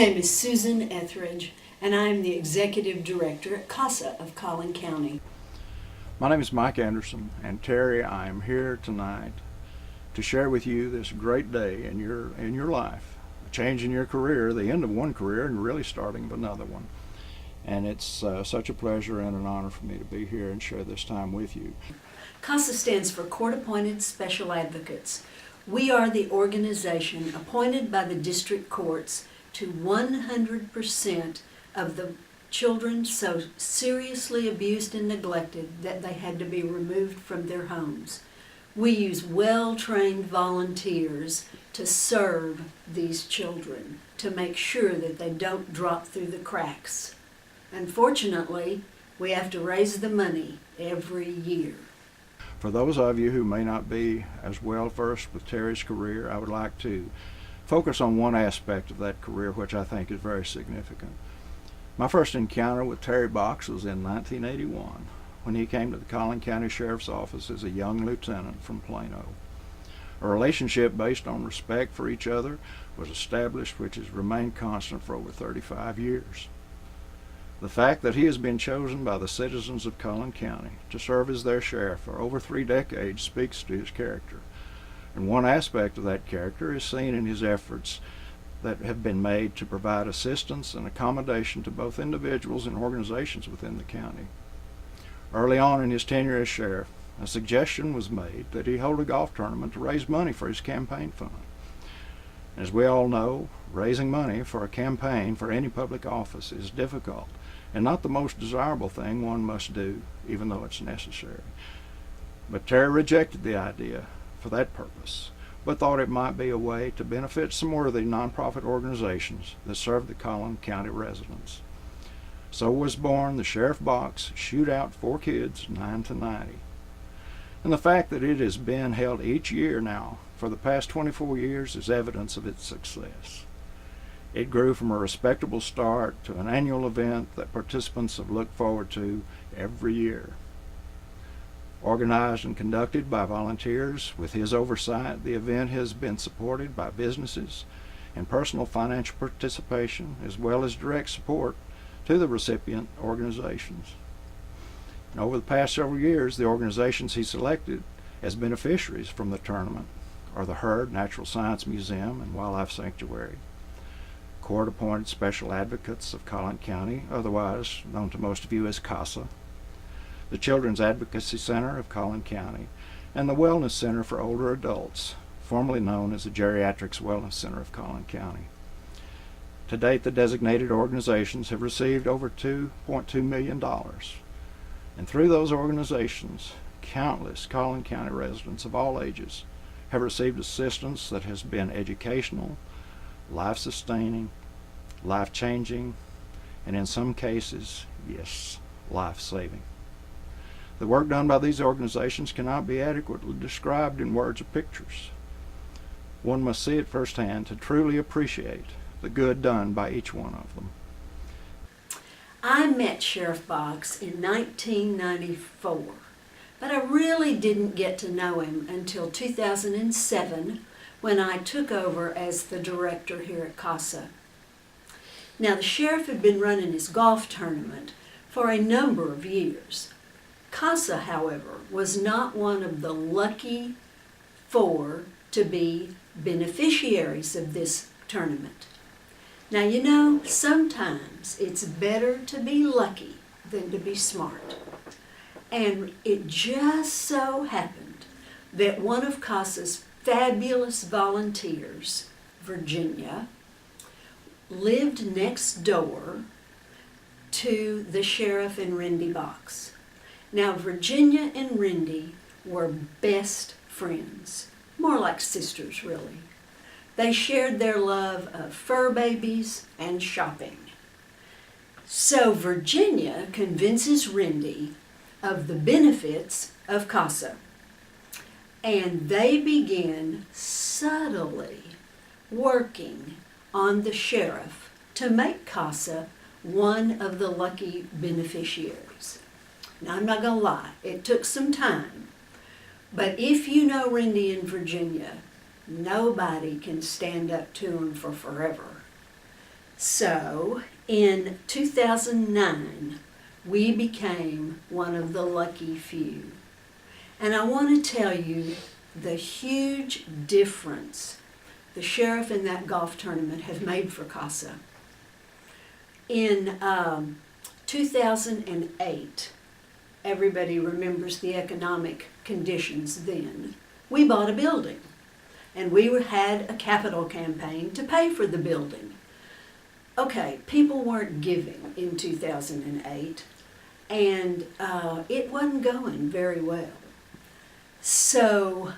name is Susan Ethridge, and I am the Executive Director at CASA of Collin County. My name is Mike Anderson, and Terry, I am here tonight to share with you this great day in your life, a change in your career, the end of one career and really starting of another one. And it's such a pleasure and an honor for me to be here and share this time with you. CASA stands for Court-Appointed Special Advocates. We are the organization appointed by the district courts to 100% of the children so seriously abused and neglected that they had to be removed from their homes. We use well-trained volunteers to serve these children, to make sure that they don't drop through the cracks. Unfortunately, we have to raise the money every year. For those of you who may not be as well versed with Terry's career, I would like to focus on one aspect of that career which I think is very significant. My first encounter with Terry Box was in 1981 when he came to the Collin County Sheriff's Office as a young lieutenant from Plano. A relationship based on respect for each other was established, which has remained constant for over 35 years. The fact that he has been chosen by the citizens of Collin County to serve as their sheriff for over 3 decades speaks to his character. And one aspect of that character is seen in his efforts that have been made to provide assistance and accommodation to both individuals and organizations within the county. Early on in his tenure as sheriff, a suggestion was made that he hold a golf tournament to raise money for his campaign fund. As we all know, raising money for a campaign for any public office is difficult and not the most desirable thing one must do, even though it's necessary. But Terry rejected the idea for that purpose, but thought it might be a way to benefit some worthy nonprofit organizations that serve the Collin County residents. So was born the Sheriff Box Shootout for Kids 9 to 90. And the fact that it has been held each year now for the past 24 years is evidence of its success. It grew from a respectable start to an annual event that participants have looked forward to every year. Organized and conducted by volunteers, with his oversight, the event has been supported by businesses and personal financial participation, as well as direct support to the recipient organizations. And over the past several years, the organizations he selected as beneficiaries from the tournament are the Hurd Natural Science Museum and Wildlife Sanctuary, Court-Appointed Special Advocates of Collin County, otherwise known to most of you as CASA, the Children's Advocacy Center of Collin County, and the Wellness Center for Older Adults, formerly known as the Geriatrics Wellness Center of Collin County. To date, the designated organizations have received over $2.2 million. And through those organizations, countless Collin County residents of all ages have received assistance that has been educational, life-sustaining, life-changing, and in some cases, yes, life-saving. The work done by these organizations cannot be adequately described in words or pictures. One must see it firsthand to truly appreciate the good done by each one of them. I met Sheriff Box in 1994, but I really didn't get to know him until 2007 when I took over as the director here at CASA. Now, the sheriff had been running his golf tournament for a number of years. CASA, however, was not one of the lucky 4 to be beneficiaries of this tournament. Now, you know, sometimes it's better to be lucky than to be smart. And it just so happened that one of CASA's fabulous volunteers, Virginia, lived next door to the sheriff and Rendy Box. Now, Virginia and Rendy were best friends, more like sisters, really. They shared their love of fur babies and shopping. So Virginia convinces Rendy of the benefits of CASA, and they begin subtly working on the sheriff to make CASA one of the lucky beneficiaries. Now, I'm not going to lie, it took some time, but if you know Rendy and Virginia, nobody can stand up to them for forever. So in 2009, we became one of the lucky few. And I want to tell you the huge difference the sheriff in that golf tournament have made for CASA. In 2008, everybody remembers the economic conditions then. We bought a building, and we had a capital campaign to pay for the building. Okay, people weren't giving in 2008, and it wasn't going very well. So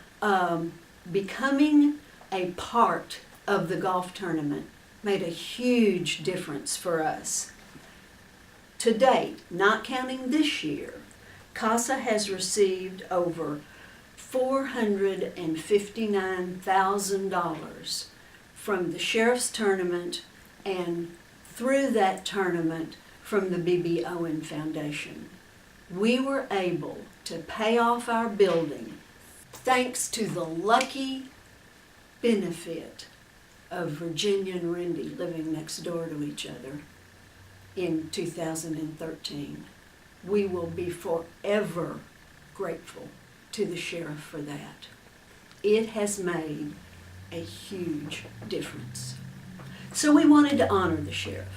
becoming a part of the golf tournament made a huge difference for us. To date, not counting this year, CASA has received over $459,000 from the sheriff's tournament and through that tournament from the B.B. Owen Foundation. We were able to pay off our building thanks to the lucky benefit of Virginia and Rendy living next door to each other in 2013. We will be forever grateful to the sheriff for that. It has made a huge difference. So we wanted to honor the sheriff.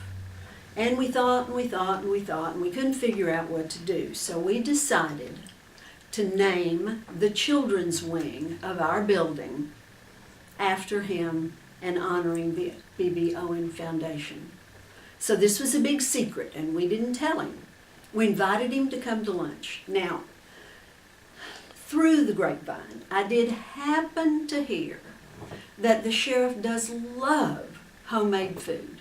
And we thought, and we couldn't figure out what to do. So we decided to name the children's wing of our building after him and honoring the B.B. Owen Foundation. So this was a big secret, and we didn't tell him. We invited him to come to lunch. Now, through the grapevine, I did happen to hear that the sheriff does love homemade food.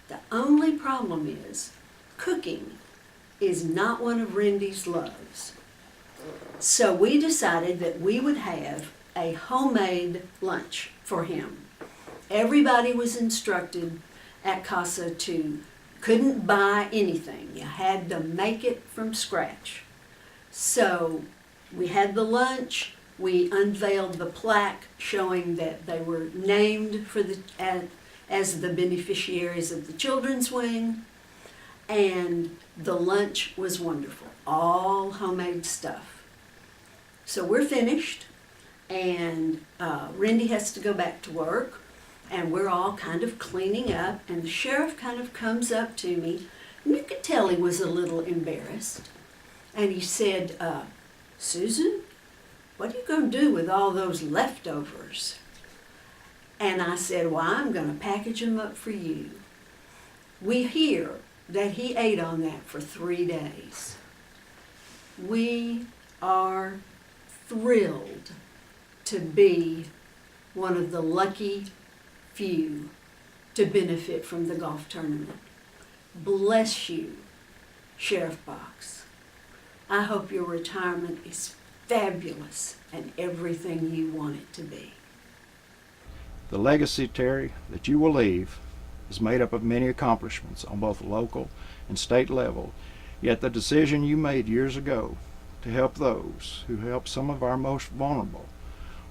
The only problem is cooking is not one of Rendy's loves. So we decided that we would have a homemade lunch for him. Everybody was instructed at CASA couldn't buy anything. You had to make it from scratch. So we had the lunch. We unveiled the plaque showing that they were named for as the beneficiaries of the children's wing, and the lunch was wonderful, all homemade stuff. So we're finished, and Rendy has to go back to work, and we're all kind of cleaning up, and the sheriff kind of comes up to me, and you could tell he was a little embarrassed, and he said, Susan, what are you going to do with all those leftovers? And I said, well, I'm going to package them up for you. We hear that he ate on that for 3 days. We are thrilled to be one of the lucky few to benefit from the golf tournament. Bless you, Sheriff Box. I hope your retirement is fabulous and everything you want it to be. The legacy, Terry, that you will leave is made up of many accomplishments on both local and state level, yet the decision you made years ago to help those who help some of our most vulnerable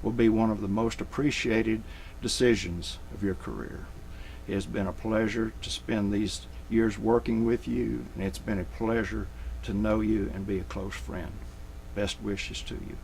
will be one of the most appreciated decisions of your career. It has been a pleasure to spend these years working with you, and it's been a pleasure to know you and be a close friend. Best wishes to you.